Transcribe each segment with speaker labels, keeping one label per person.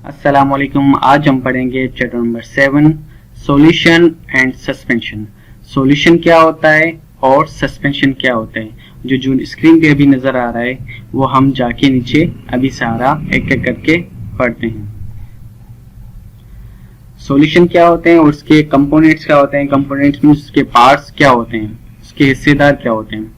Speaker 1: अस्सलामुअलैकुम। आज हम पढ़ेंगे chapter number 7 solution and suspension. Solution क्या होता है और सस्पेंशन क्या होता है। जो स्क्रीन पे अभी नजर आ रहा है वो हम जाके नीचे अभी सारा एक एक करके पढ़ते हैं। सॉल्यूशन क्या होते हैं और उसके कंपोनेंट्स क्या होते हैं। कंपोनेंट्स में उसके पार्ट्स क्या होते हैं, उसके हिस्सेदार क्या होते हैं।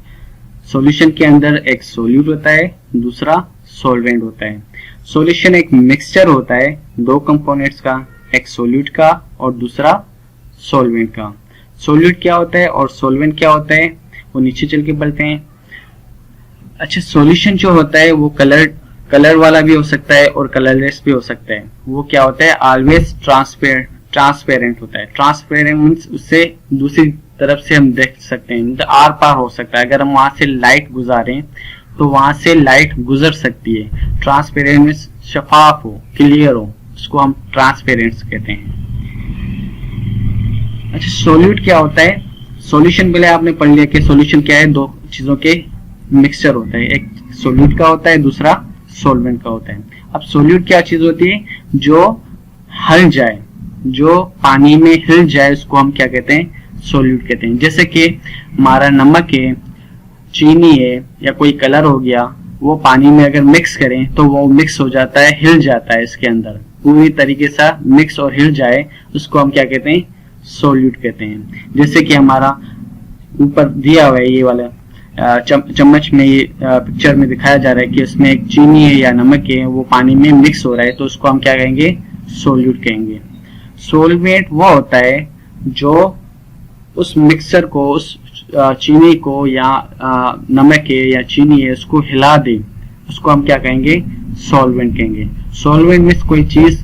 Speaker 1: सॉल्यूशन के अंदर एक सोल्यूट होता है, दूसरा सॉल्वेंट होता है। सॉल्यूशन एक मिक्सचर होता है दो कंपोनेंट्स का, एक सोल्यूट का और दूसरा सॉल्वेंट का। सोल्यूट क्या होता है और सॉल्वेंट क्या होता है वो नीचे चल के पढ़ते हैं। अच्छा, सॉल्यूशन जो होता है वो कलर वाला भी हो सकता है और कलरलेस भी हो सकता है। वो क्या होता है, ऑलवेज ट्रांसपेरेंट होता है। ट्रांसपेरेंट मींस उससे दूसरी तरफ से हम देख सकते हैं, मतलब आर पार हो सकता है। अगर हम वहां से लाइट गुजारें तो वहां से लाइट गुजर सकती है। ट्रांसपेरेंट मींस शफाफ हो, क्लियर हो, उसको हम ट्रांसपेरेंट कहते हैं। अच्छा, सोल्यूट क्या होता है। सॉल्यूशन पहले आपने पढ़ लिया कि सॉल्यूशन क्या है, दो चीजों के मिक्सचर होता है। एक सोल्यूट का होता है, दूसरा सॉल्वेंट का होता है। अब सोल्यूट क्या चीज होती है, जो हिल जाए, जो पानी में हिल जाए, उसको हम क्या कहते हैं, सोल्यूट कहते हैं। जैसे कि हमारा नमक है, चीनी है या कोई कलर हो गया, वो पानी में अगर मिक्स करें तो वो मिक्स हो जाता है, हिल जाता है, इसके अंदर पूरी तरीके से मिक्स और हिल जाए, उसको हम क्या कहते हैं, सोल्यूट कहते हैं। जैसे कि हमारा ऊपर दिया हुआ है ये वाला चम्मच में, ये पिक्चर में दिखाया जा रहा है कि उसमें एक चीनी है या नमक है, वो पानी में मिक्स हो रहा है, तो उसको हम क्या कहेंगे, सोल्यूट कहेंगे। सोलवेंट वो होता है जो उस मिक्सचर को, उस चीनी को या नमक है या चीनी है, उसको हिला दे, उसको हम क्या कहेंगे, सॉल्वेंट कहेंगे। सॉल्वेंट में कोई चीज,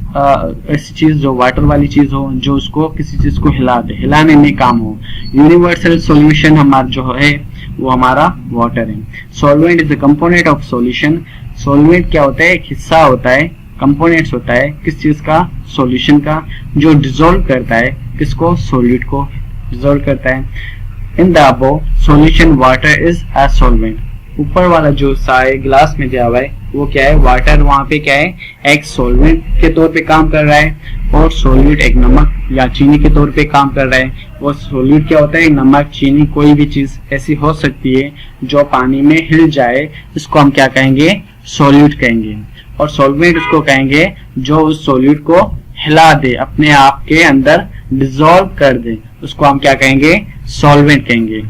Speaker 1: ऐसी चीज जो वाटर वाली चीज हो, जो उसको किसी चीज को हिला दे, हिलाने में काम हो। यूनिवर्सल सॉल्यूशन हमारा जो है वो हमारा वाटर है। Solvent is the component of solution. Solvent क्या होता है, एक हिस्सा होता है, कंपोनेंट्स होता है किस चीज का, सॉल्यूशन का, जो डिसॉल्व करता है किसको, सोल्यूट को डिसॉल्व करता है। In the above solution water is a solvent. ऊपर वाला जो सारे ग्लास में दिया हुआ है वो क्या है, वाटर वहां पे क्या है, एक सॉल्वेंट के तौर पे काम कर रहा है, और सोल्यूट एक नमक या चीनी के तौर पे काम कर रहा है। वो सोल्यूट क्या होता है, नमक, चीनी, कोई भी चीज ऐसी हो सकती है जो पानी में हिल जाए, इसको हम क्या कहेंगे, सोल्यूट कहेंगे। और सॉल्वेंट उसको कहेंगे जो उस सोल्यूट को हिला दे, अपने आप के अंदर डिसॉल्व कर दे, उसको हम क्या कहेंगे, सॉल्वेंट कहेंगे।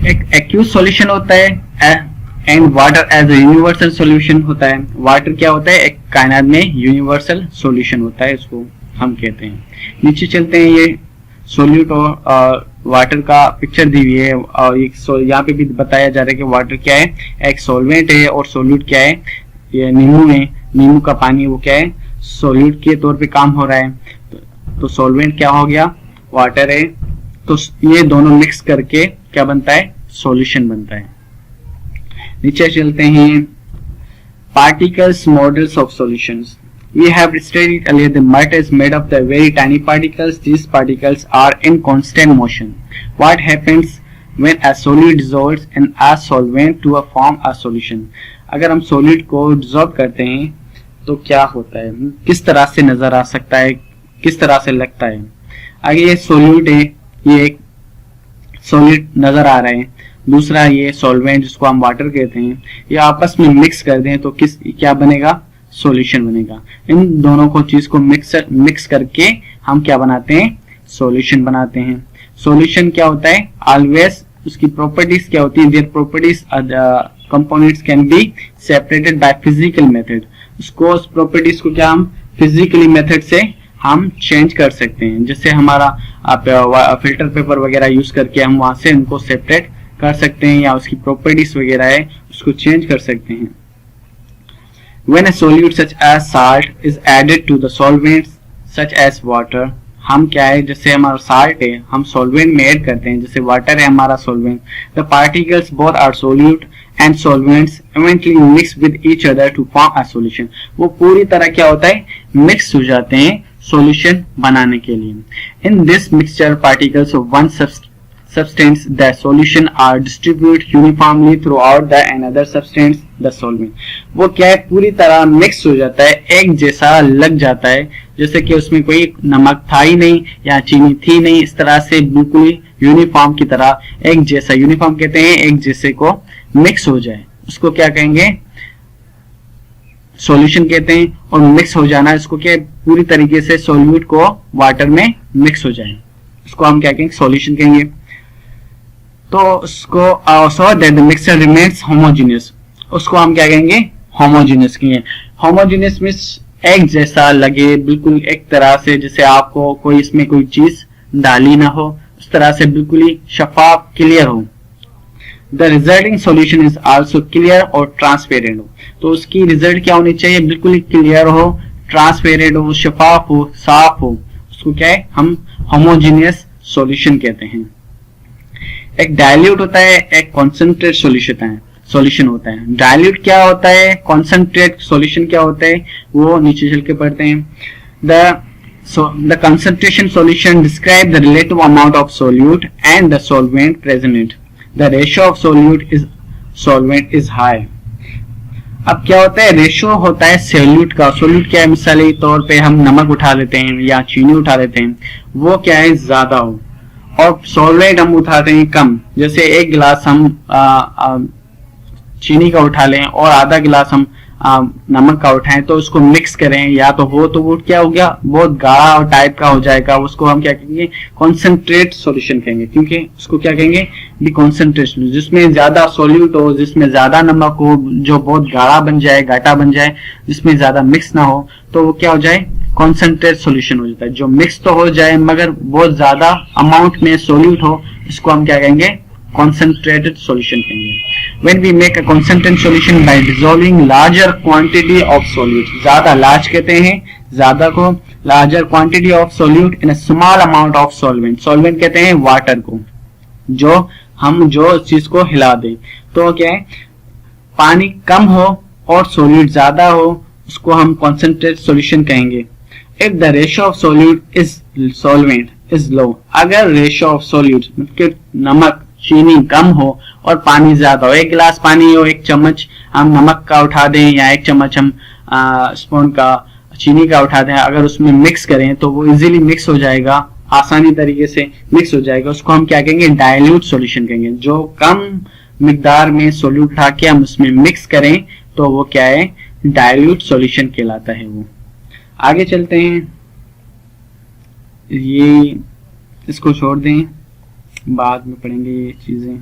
Speaker 1: एक एक्यूज सॉल्यूशन होता है and water as a universal solution होता है। वाटर क्या होता है, एक कायनात में यूनिवर्सल सॉल्यूशन होता है, उसको हम कहते हैं। नीचे चलते हैं, ये सोल्यूट और वाटर का पिक्चर दी हुई है, और यहाँ पे भी बताया जा रहा है कि वाटर क्या है, एक सॉल्वेंट है, और सोल्यूट क्या है, ये नींबू है, नींबू का पानी वो क्या है, सोल्यूट के तौर पे काम हो रहा है। तो सॉल्वेंट क्या हो गया, वाटर है, तो ये दोनों मिक्स करके क्या बनता है, सॉल्यूशन बनता है। नीचे चलते हैं, particles, models of solutions. We have studied earlier the matter is made of the very tiny particles. These particles are in constant motion. What happens when a solid dissolves in a solvent to form a solution? अगर हम solid को dissolve करते हैं तो क्या होता है, किस तरह से नजर आ सकता है, किस तरह से लगता है। आगे ये solute है, ये एक solid नजर आ रहे हैं, दूसरा ये solvent जिसको हम water कहते हैं, ये आपस में मिक्स कर दें तो क्या बनेगा, सॉल्यूशन बनेगा। इन दोनों को चीज को मिक्स करके हम क्या बनाते हैं, सॉल्यूशन बनाते हैं। सॉल्यूशन क्या होता है, ऑलवेज उसकी प्रॉपर्टीज क्या होती है, their properties components can be separated by physical method. उसको, उस प्रॉपर्टीज को क्या हम फिजिकली मेथड से हम चेंज कर सकते हैं। जैसे हमारा फिल्टर पेपर वगैरह यूज करके हम वहां से उनको सेपरेट कर सकते हैं, या उसकी प्रॉपर्टीज वगैरह है उसको चेंज कर सकते हैं। When a solute such as salt is added to the solvents such as water, हम क्या है, जैसे हमारा salt है हम solvent में ऐड करते हैं, जैसे water है हमारा solvent, the particles both are solute and solvents eventually mix with each other to form a solution. वो पूरी तरह क्या होता है, mix हो जाते हैं solution बनाने के लिए। In this mixture particles of one substance, the solution are distributed uniformly throughout the another substance, the solvent. वो क्या है, पूरी तरह मिक्स हो जाता है, एक जैसा लग जाता है, जैसे कि उसमें कोई नमक था ही नहीं या चीनी थी नहीं, इस तरह से बिल्कुल यूनिफॉर्म की तरह एक जैसा, यूनिफॉर्म कहते हैं एक जैसे को मिक्स हो जाए, उसको क्या कहेंगे, सॉल्यूशन कहते हैं. और मिक्स हो जाना, इसको क्या पूरी तरीके से सॉल्यूट को वाटर में मिक्स हो जाए, उसको हम क्या कहेंगे, सॉल्यूशन कहेंगे. तो उसको so that the mixture remains homogeneous, उसको हम क्या कहेंगे, होमोजेनियस कहेंगे. होमोजेनियस मींस एक जैसा लगे, बिल्कुल एक तरह से, जैसे आपको कोई इसमें कोई चीज डाली ना हो, उस तरह से बिल्कुल ही शफाफ क्लियर हो. The resulting solution is also clear और ट्रांसपेरेंट हो. तो उसकी रिजल्ट क्या होनी चाहिए, बिल्कुल ही क्लियर हो, ट्रांसपेरेंट हो, शफाफ हो, साफ हो, उसको क्या है, हम होमोजेनियस सॉल्यूशन कहते हैं. एक डाइल्यूट होता है, एक कॉन्सेंट्रेट सॉल्यूशन होता है. डाइल्यूट क्या होता है, कॉन्सेंट्रेट सॉल्यूशन क्या होता है, वो नीचे चल के पढ़ते हैं. The concentration solution describe the relative amount of solute and the solvent present in it. The ratio of solvent is high. अब क्या होता है, रेशियो होता है सोल्यूट का. सोल्यूट क्या है, मिसाली तौर पे हम नमक उठा लेते हैं या चीनी उठा लेते हैं, वो क्या है ज्यादा हो, और सॉल्वेंट हम उठाते हैं कम. जैसे एक गिलास हम चीनी का उठा लें और आधा गिलास हम नमक का उठाएं, तो उसको मिक्स करें, या तो वो क्या हो गया, बहुत गाढ़ा और टाइप का हो जाएगा, उसको हम क्या कहेंगे, कॉन्सेंट्रेट सॉल्यूशन कहेंगे. क्योंकि उसको क्या कहेंगे, दी कॉन्सेंट्रेशन, जिसमें ज्यादा सॉल्यूट हो, जिसमें ज्यादा नमक हो, जो बहुत गाढ़ा बन जाए, घाटा बन जाए, जिसमें ज्यादा मिक्स ना हो, तो वो क्या हो जाए, कॉन्सेंट्रेट सॉल्यूशन हो जाता है. जो मिक्स तो हो जाए मगर बहुत ज्यादा अमाउंट में सॉल्यूट हो, इसको हम क्या कहेंगे, concentrated solution कहेंगे. When we make a concentrated solution by dissolving larger quantity of solute, ज्यादा large कहते हैं ज्यादा को, larger quantity of solute in a small amount of solvent. solvent कहते हैं water को, जो चीज को हिला दे. तो क्या है, पानी कम हो और solute ज्यादा हो, उसको हम concentrated solution कहेंगे. If the ratio of solute is solvent is low, अगर ratio of solute मतलब नमक चीनी कम हो और पानी ज्यादा हो, एक गिलास पानी हो, एक चम्मच हम नमक का उठा दें या एक चम्मच हम स्पून का चीनी का उठा दें, अगर उसमें मिक्स करें तो वो इजीली मिक्स हो जाएगा, आसानी तरीके से मिक्स हो जाएगा. उसको हम क्या कहेंगे, डाइल्यूट सॉल्यूशन कहेंगे. जो कम मिकदार में सोल्यूट उठा के हम उसमें मिक्स करें तो वो क्या है, डाइल्यूट सॉल्यूशन कहलाता है. वो आगे चलते हैं, ये इसको छोड़ दें, बाद में पढ़ेंगे ये चीजें.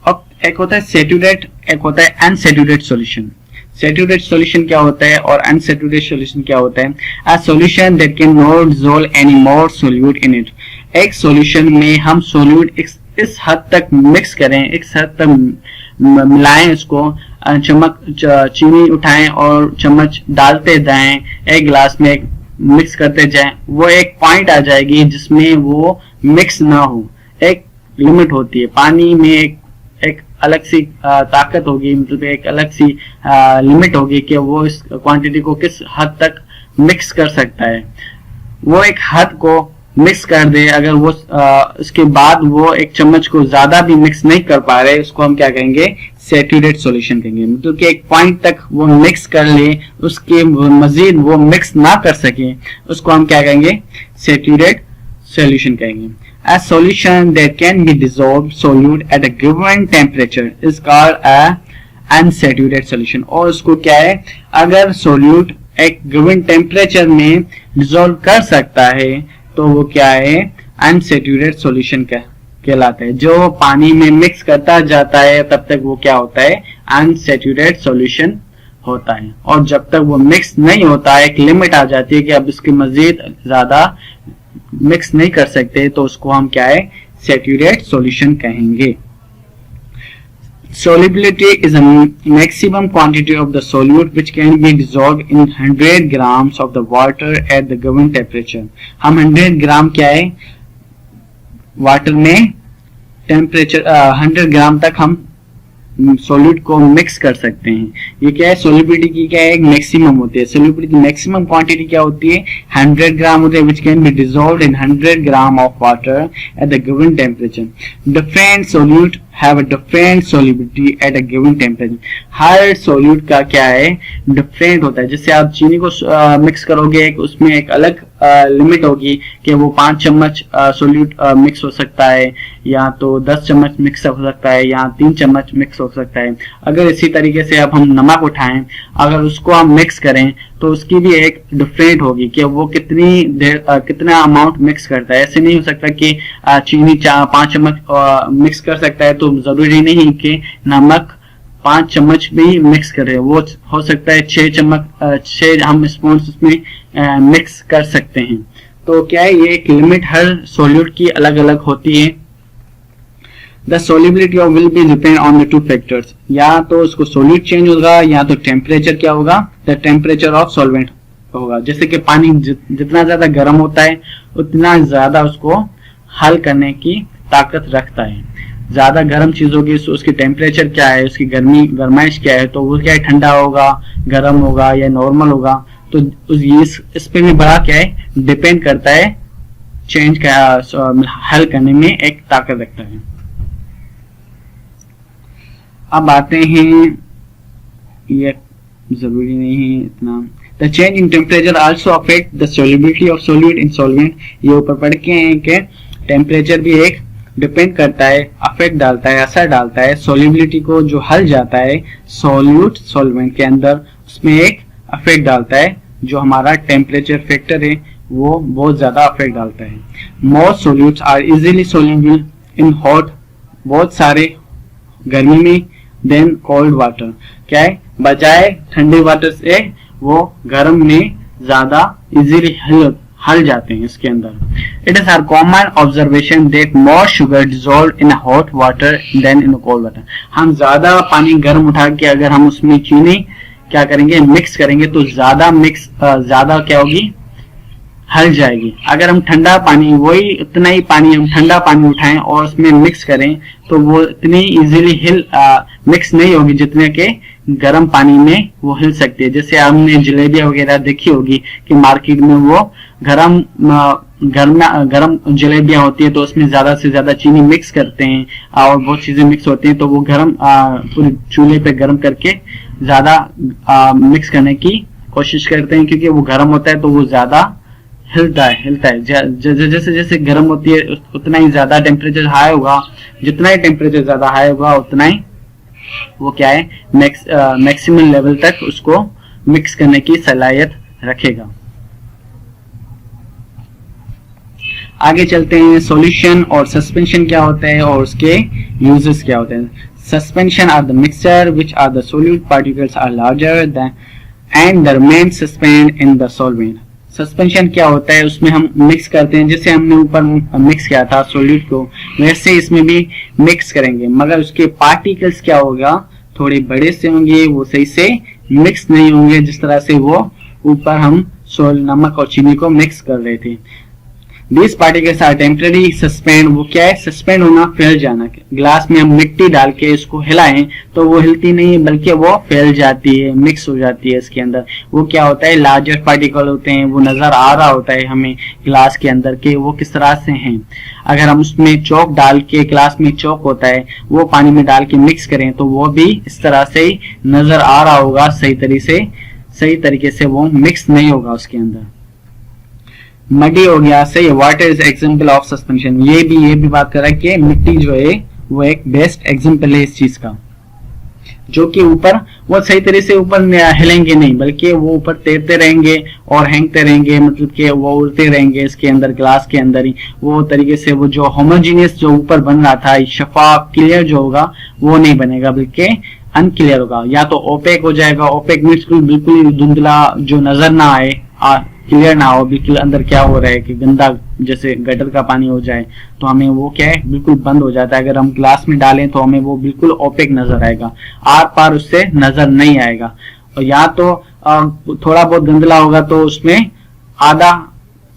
Speaker 1: अब एक होता है सैचुरेट, एक होता है अनसैचुरेट सॉल्यूशन. सैचुरेट सॉल्यूशन क्या होता है और अनसैचुरेट सॉल्यूशन क्या होता है. A solution that can not dissolve any more solute in it. एक सॉल्यूशन में हम सोल्यूट इस हद तक मिक्स करें, इस हद तक मिलाएं, उसको चीनी उठाएं और चम्मच डालते जाएं, एक गिलास में मिक्स करते जाएं, वो एक पॉइंट आ जाएगी जिसमें वो मिक्स ना हो. एक लिमिट होती है, पानी में एक अलग सी ताकत होगी, मतलब एक अलग सी लिमिट होगी कि वो इस क्वांटिटी को किस हद तक मिक्स कर सकता है. वो एक हद को मिक्स कर दे, अगर वो उसके बाद वो एक चम्मच को ज्यादा भी मिक्स नहीं कर पा रहे, उसको हम क्या कहेंगे, सैचुरेट सॉल्यूशन कहेंगे. मतलब कि एक पॉइंट तक वो मिक्स कर ले, उसके मजीद वो मिक्स ना कर सके, उसको हम क्या कहेंगे, सैचुरेट सॉल्यूशन कहेंगे. A solution that can be dissolved solute at a given temperature is called a unsaturated solution. और उसको क्या है, अगर solute एक given temperature में dissolve कर सकता है तो वो क्या है, unsaturated solution कहलाता है. जो पानी में मिक्स करता जाता है तब तक वो क्या होता है, unsaturated solution होता है. और जब तक वो मिक्स नहीं होता है, एक लिमिट आ जाती है कि अब इसके मजीद ज्यादा मिक्स नहीं कर सकते, तो उसको हम क्या है, सैचुरेट सॉल्यूशन कहेंगे. Solubility is a maximum quantity of the solute which can be dissolved in 100 grams of the water at the given temperature. हम 100 ग्राम क्या है, वाटर में टेम्परेचर 100 ग्राम तक हम सॉल्यूट को मिक्स कर सकते हैं। ये क्या है, सोल्युबिलिटी की क्या है, एक मैक्सिमम होती है। सोल्युबिलिटी मैक्सिमम क्वांटिटी क्या होती है, 100 ग्राम होती है, which can be dissolved in 100 gram of water at the given temperature. Different solute have a different solubility at a given temperature. Her solute का क्या है, डिफरेंट होता है। जैसे आप चीनी को मिक्स करोगे, उसमें एक अलग लिमिट होगी कि वो 5 चम्मच सोल्यूट मिक्स हो सकता है, या तो 10 चम्मच मिक्स हो सकता है, या 3 चम्मच मिक्स हो सकता है। अगर इसी तरीके से अब हम नमक उठाएं, अगर उसको हम मिक्स करें तो उसकी भी एक डिफरेंट होगी कि वो कितनी देर कितना अमाउंट मिक्स करता है। ऐसे नहीं हो सकता कि चीनी 5 चम्मच मिक्स कर सकता है तो जरूरी नहीं कि नमक 5 चम्मच भी मिक्स करे, वो हो सकता है 6 चम्मच 6 हम स्पून उसमें मिक्स कर सकते हैं। तो क्या है, ये एक लिमिट हर सोल्यूट की अलग अलग होती है। The solubility of will be depend on the two factors, या तो उसको सोल्यूट चेंज होगा या तो टेम्परेचर क्या होगा, the temperature of solvent होगा। जैसे कि पानी जितना ज्यादा गर्म होता है उतना ज्यादा उसको हल करने की ताकत रखता है। ज्यादा गर्म चीज होगी तो उसकी टेम्परेचर क्या है, उसकी गर्माइश क्या है, तो वो क्या है, ठंडा होगा, गर्म होगा या नॉर्मल होगा। तो इस पे भी बड़ा क्या है, डिपेंड करता है, चेंज का हल करने में एक ताकत रखता है। अब आते हैं, ये जरूरी नहीं है इतना। The change in temperature also affect the solubility of solute in solvent। ये ऊपर पढ़ के हैं कि टेम्परेचर भी एक डिपेंड करता है, अफेक्ट डालता है, असर डालता है सोल्युबिलिटी को, जो हल जाता है सोल्यूट सॉल्वेंट के अंदर, उसमें एक अफेक्ट डालता है। जो हमारा टेम्परेचर फैक्टर है वो बहुत ज्यादा अफेक्ट डालता है। Most solutes are easily soluble in hot, बहुत सारे गर्मी में, देन कोल्ड वाटर। क्या है, बजाय ठंडे वाटर से वो गर्म में ज्यादा इजीली हल जाते हैं इसके अंदर। It is our common observation that more sugar dissolved in hot water than in cold water. हम ज्यादा पानी गर्म उठा के अगर हम उसमें चीनी क्या करेंगे, मिक्स करेंगे, तो ज्यादा क्या होगी, हल जाएगी। अगर हम ठंडा पानी, वही उतना ही पानी हम ठंडा पानी उठाएं और उसमें मिक्स करें तो वो इतनी इजीली मिक्स नहीं होगी जितने के गर्म पानी में वो हिल सकती है। जैसे हमने जलेबियां वगैरह देखी होगी कि मार्केट में वो गरम जलेबियां होती है, तो उसमें ज्यादा से ज्यादा चीनी मिक्स करते हैं और बहुत चीजें मिक्स होती हैं, तो वो पूरे चूल्हे पे गर्म करके ज्यादा मिक्स करने की कोशिश करते हैं, क्योंकि वो गर्म होता है तो वो ज्यादा हिलता है। जैसे जैसे गर्म होती है उतना ही ज्यादा टेम्परेचर हाई होगा, जितना ही टेम्परेचर ज्यादा हाई होगा उतना ही वो क्या है, मैक्सिमम लेवल तक उसको मिक्स करने की सलाहियत रखेगा। आगे चलते हैं, सॉल्यूशन और सस्पेंशन क्या होता है और उसके यूजेस क्या होते हैं। Suspension are the mixture which are the solute particles are larger than and the remain suspend in the solvent. Suspension क्या होता है, उसमें हम मिक्स करते हैं, जैसे हमने ऊपर मिक्स किया था सोल्यूट को, वैसे इसमें भी मिक्स करेंगे, मगर उसके पार्टिकल्स क्या होगा, थोड़े बड़े से होंगे, वो सही से मिक्स नहीं होंगे जिस तरह से वो ऊपर हम नमक और चीनी को मिक्स कर रहे थे। These particles are temporary suspend। वो क्या है, सस्पेंड होना, फैल जाना। ग्लास में हम मिट्टी डाल के इसको हिलाएं तो वो हिलती नहीं है, बल्कि वो फैल जाती है, मिक्स हो जाती है इसके अंदर। वो क्या होता है, लार्जर पार्टिकल होते हैं, वो नजर आ रहा होता है हमें ग्लास के अंदर के वो किस तरह से हैं। अगर हम उसमें चौक डाल के, ग्लास में चौक होता है, वो पानी में डाल के मिक्स करें तो वो भी इस तरह से नजर आ रहा होगा, सही तरीके से वो मिक्स नहीं होगा उसके अंदर। मडी हो गया, सही है, water is example of suspension. ये भी बात कर रहा है कि मिट्टी जो है वो एक बेस्ट एग्जाम्पल है इस चीज का, जो कि ऊपर वो सही तरह से ऊपर हिलेंगे नहीं, बल्कि वो ऊपर तैरते रहेंगे और हैंगते रहेंगे, मतलब कि वो उड़ते रहेंगे इसके अंदर, ग्लास के अंदर ही। वो तरीके से वो जो होमोजीनियस जो ऊपर बन रहा था, शफाफ क्लियर जो होगा वो नहीं बनेगा, बल्कि अनक्लियर होगा। या तो ओपेक हो जाएगा, ओपेक मीन्स बिल्कुल धुंधला, जो नजर ना आए, क्लियर ना हो, बिल्कुल अंदर क्या हो रहा है कि गंदा, जैसे गटर का पानी हो जाए तो हमें वो क्या है, बिल्कुल बंद हो जाता है। अगर हम ग्लास में डालें तो हमें वो बिल्कुल ओपेक नजर आएगा, आर पार उससे नजर नहीं आएगा। और या तो थोड़ा बहुत गंदला होगा तो उसमें आधा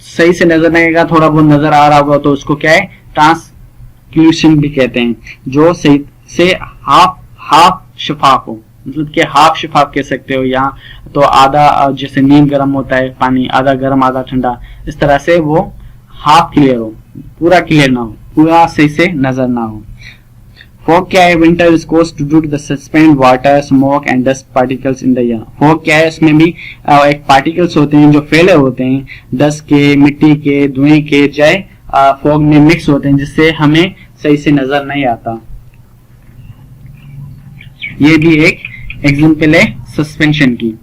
Speaker 1: सही से नजर नहीं आएगा, थोड़ा बहुत नजर आ रहा होगा तो उसको क्या है, ट्रांसक्लूशन भी कहते हैं, जो सही से हाफ शफाफ हो, मतलब कि हाफ शफाफ कह सकते हो। यहाँ तो आधा जैसे नीम गर्म होता है पानी, आधा गर्म आधा ठंडा, इस तरह से वो हाफ क्लियर हो, पूरा क्लियर ना हो, पूरा सही से नजर ना हो। फॉग क्या है? Winter is caused due to the suspend water, smoke and dust particles in the air. Fog क्या है? उसमें भी एक पार्टिकल्स होते हैं जो फैले होते हैं, डस्ट के, मिट्टी के, धुएं के, जय फॉग में मिक्स होते हैं, जिससे हमें सही से नजर नहीं आता। ये भी एक एग्जांपल है सस्पेंशन की।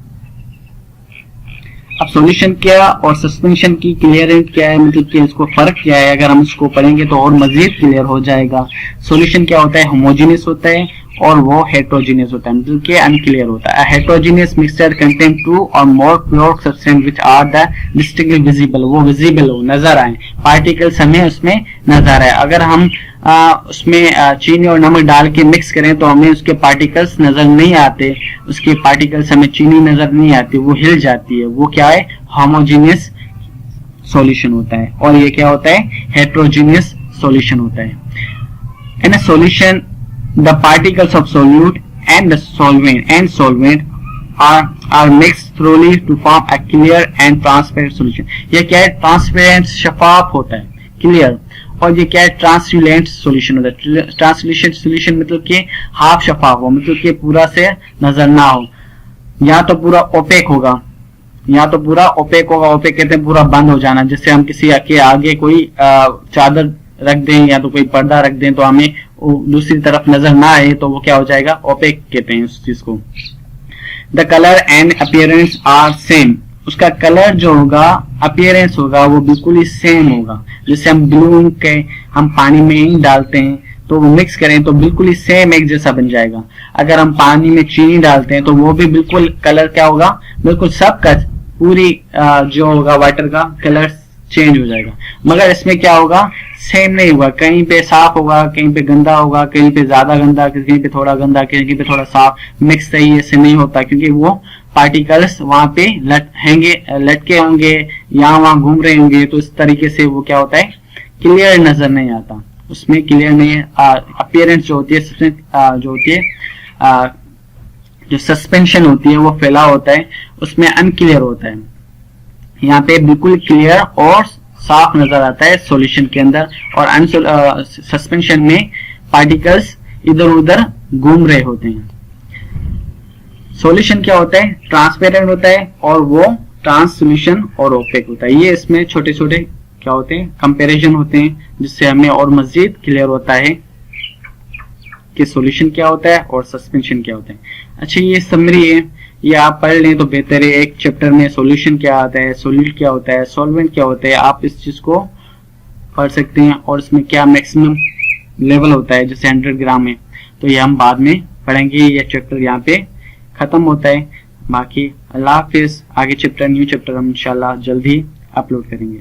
Speaker 1: अब सॉल्यूशन क्या और सस्पेंशन की क्लियरेंस क्या है, मतलब कि इसको फर्क क्या है, अगर हम इसको पढ़ेंगे तो और मजीद क्लियर हो जाएगा। सॉल्यूशन क्या होता है? होमोजेनियस होता है और वो हेट्रोजीनियस होता है, मतलब कि अनक्लियर होता है। Heterogeneous mixture contain two or more pure substance which are the distinctly visible, वो विजिबल हो, नजर आए, पार्टिकल्स हमें उसमें नजर आए। अगर हम उसमें चीनी और नमक डाल के मिक्स करें तो हमें उसके पार्टिकल्स नजर नहीं आते, उसके पार्टिकल्स हमें चीनी नजर नहीं आती, वो हिल जाती है। वो क्या है? होमोजेनियस सॉल्यूशन होता है। और ये क्या होता है? हेट्रोजीनियस सॉल्यूशन होता है। In a solution the particles of solute and the solvent are mixed thoroughly to form a clear and transparent solution। ये क्या है? ट्रांसपेरेंट, शफाफ होता है, क्लियर। और ये क्या है? ट्रांसल्यूसेंट सॉल्यूशन होता है। ट्रांसल्यूसेंट सॉल्यूशन मतलब कि हाफ शफाफ हो, मतलब कि पूरा से नजर ना हो। या तो पूरा ओपेक होगा, या तो पूरा ओपेक होगा, ओपेक कहते हैं पूरा बंद हो जाना। जैसे हम किसी के आगे कोई चादर रख दें या तो कोई पर्दा रख दें तो हमें दूसरी तरफ नजर ना आए, तो वो क्या हो जाएगा? ओपेक कहते हैं उस चीज को। The colour and appearance are same, उसका कलर जो होगा, अपीयरेंस होगा, वो बिल्कुल ही सेम होगा। जैसे हम ब्लू इंक के हम पानी में इंक डालते हैं तो वो मिक्स करें तो बिल्कुल ही सेम एक जैसा बन जाएगा। अगर हम पानी में चीनी डालते हैं तो वो भी बिल्कुल कलर क्या होगा? बिल्कुल सबका पूरी जो होगा वाटर का कलर चेंज हो जाएगा। मगर इसमें क्या होगा? सेम नहीं होगा, कहीं पे साफ होगा, कहीं पे गंदा होगा, कहीं पे ज्यादा गंदा, कहीं पे थोड़ा गंदा, कहीं पे थोड़ा साफ, मिक्स सही ऐसे नहीं होता, क्योंकि वो पार्टिकल्स वहां पे लटके होंगे या वहां घूम रहे होंगे, तो इस तरीके से वो क्या होता है? क्लियर नजर नहीं आता, उसमें क्लियर नहीं अपीयरेंस जो होती है, जो सस्पेंशन होती है वो फैला होता है, उसमें अनक्लियर होता है। यहाँ पे बिल्कुल क्लियर और साफ नजर आता है सॉल्यूशन के अंदर, और सस्पेंशन में पार्टिकल्स इधर उधर घूम रहे होते हैं। सॉल्यूशन क्या होता है? ट्रांसपेरेंट होता है और वो ट्रांसल्यूशन और ओपेक होता है। ये इसमें छोटे छोटे क्या होते हैं? कंपैरिजन होते हैं, जिससे हमें और मजीद क्लियर होता है कि सॉल्यूशन क्या होता है और सस्पेंशन क्या होता है। अच्छा, ये समरी है, ये आप पढ़ लें तो बेहतर है। एक चैप्टर में सॉल्यूशन क्या आता है, सोल्यूट क्या होता है, सॉल्वेंट क्या होता है, आप इस चीज को पढ़ सकते हैं। और इसमें क्या मैक्सिमम लेवल होता है, जैसे 100 ग्राम में, तो ये हम बाद में पढ़ेंगे। ये चैप्टर यहाँ पे खत्म होता है। बाकी अल्लाह हाफिज, आगे चैप्टर न्यू चैप्टर हम इंशाल्लाह जल्द ही अपलोड करेंगे।